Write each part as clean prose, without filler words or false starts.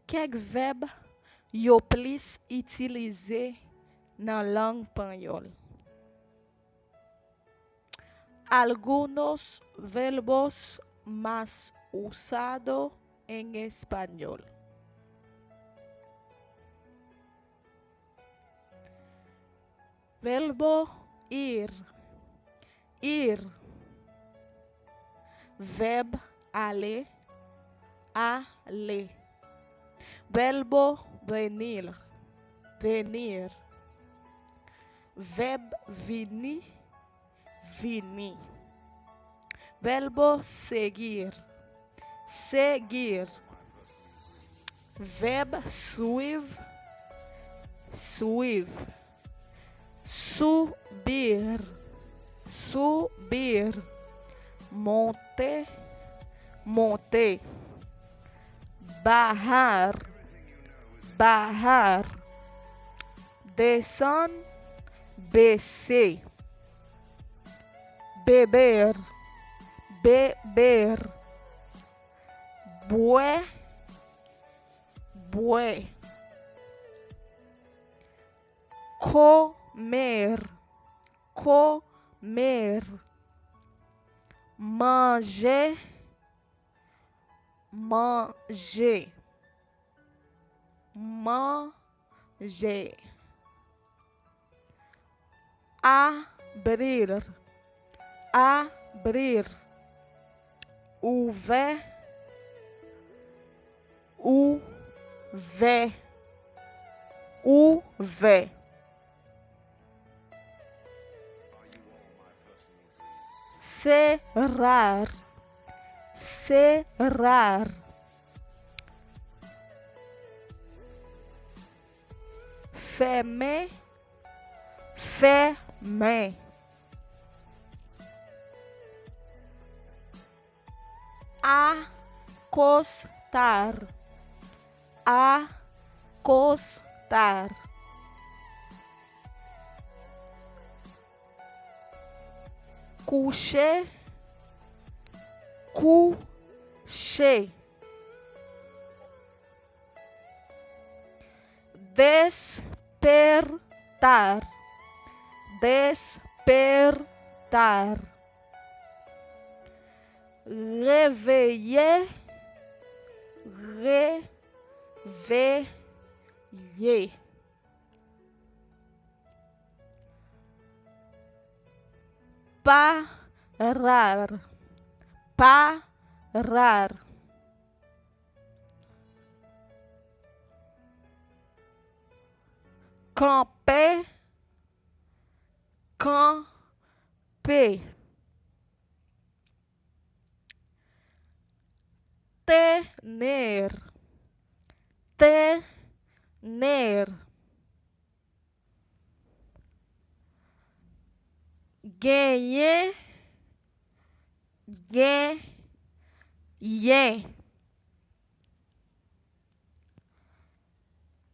Kek verb yo plis itilize nan lang panyol. Algunos verbos más usados en español. Verbo ir. Ir. Verb aller. Aller. Verbo venir. Venir. Verb venir. Venir. Verbo seguir. Seguir. Verb suivre. Suivre. Subir. Subir. Monter. Monter. Bajar. Bajar. Descendre. Baisser. Beber. Beber. Boire. Boire. Comer. Comer. Manger. Manger. Manger. Abrir. Abrir. Ouvert. Ouvert. Ouvert. Cerrar. Cerrar. Fermer. Fermer. Acostar. Acostar. Coucher. Coucher. Despertar. Despertar. Réveiller. Réveiller. Parar. Parar. Camper. Camper. Tener. Tener. Gagner. Gagner.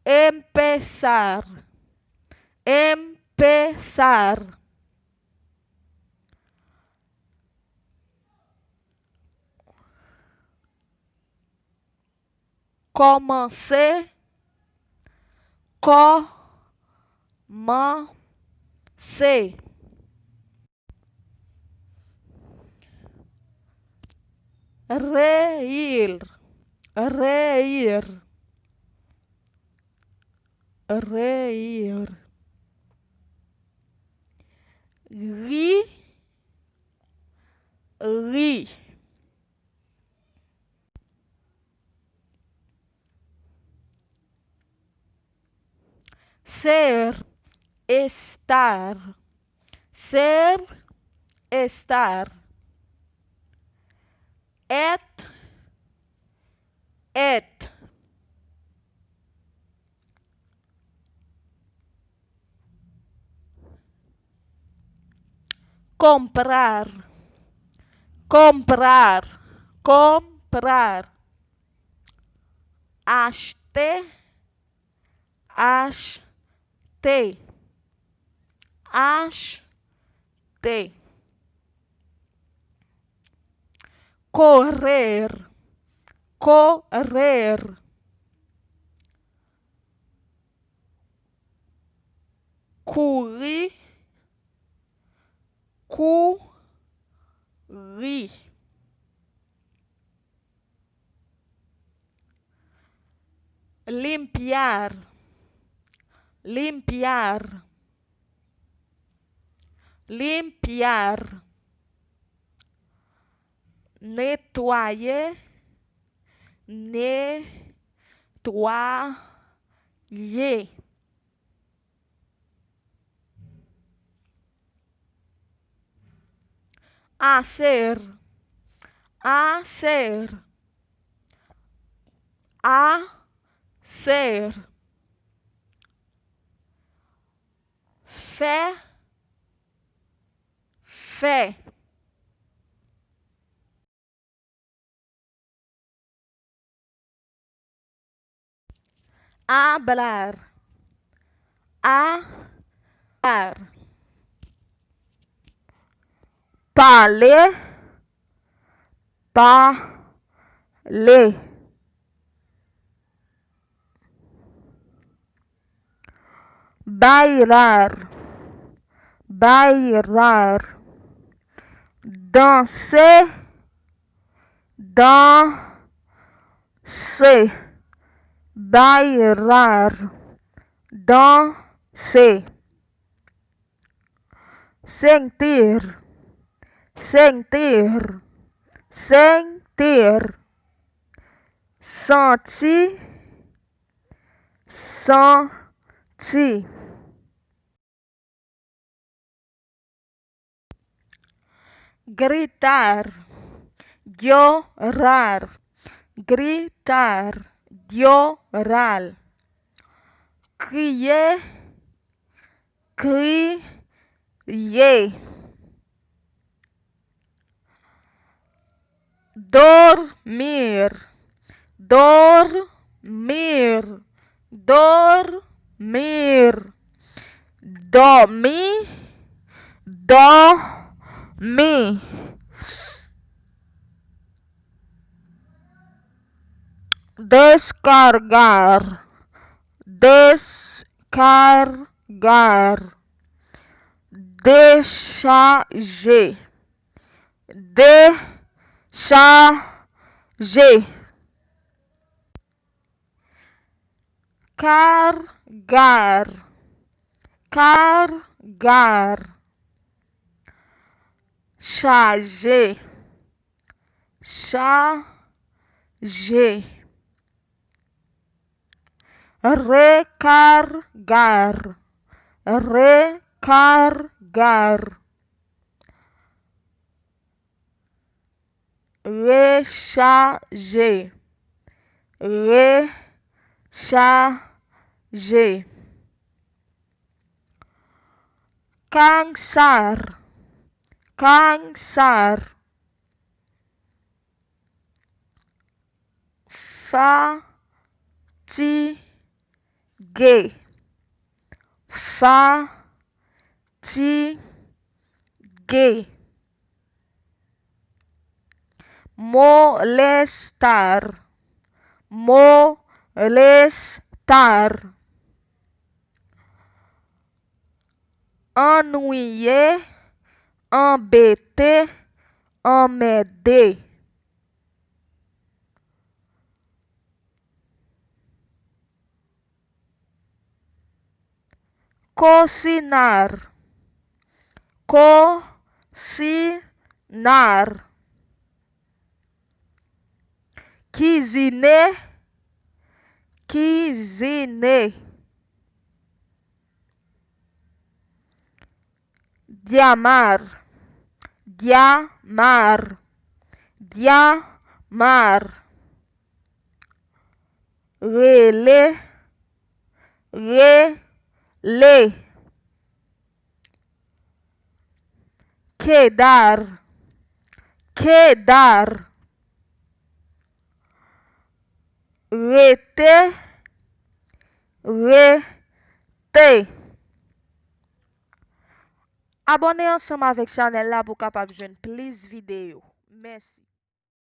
Empezar. Empezar. Commencer. Commencer. Reír. Reír. Reír. Ri. Ri. Ser. Estar. Ser. Estar. Être. Être. Comprar. Comprar. Comprar. Acheter. Acheter. Acheter. Correr. Correr. courir, courir. Limpiar, limpiar, limpiar. Nettoyer, nettoyer. Hacer, hacer, hacer. Fait, fait. Hablar, hablar. Parler, parler. Bailar, bailar. Danser, danser. Bailar, danser. Sentir, sentir, sentir. Sentir, sentir. Gritar, llorar. Gritar, llorar. Crier, crier. Dormir, dormir, dormir. Dormir, dormir. Descargar, descargar. Décharger, décharger. Cargar, cargar. Charger, charger. Recargar, recargar. Recharger, recharger. Cansar, cansar. Fatigué, fatigué. Molestar, molestar. Ennuyer, embêter, emmerder. Cocinar, cocinar. Cuisiner, cuisiner. Diamar, diamar, diamar. Relais, relais. Quedar, quedar. Rester, rester. Abonnez ensemble avec Chanel là pour capable joindre plus vidéo. Merci.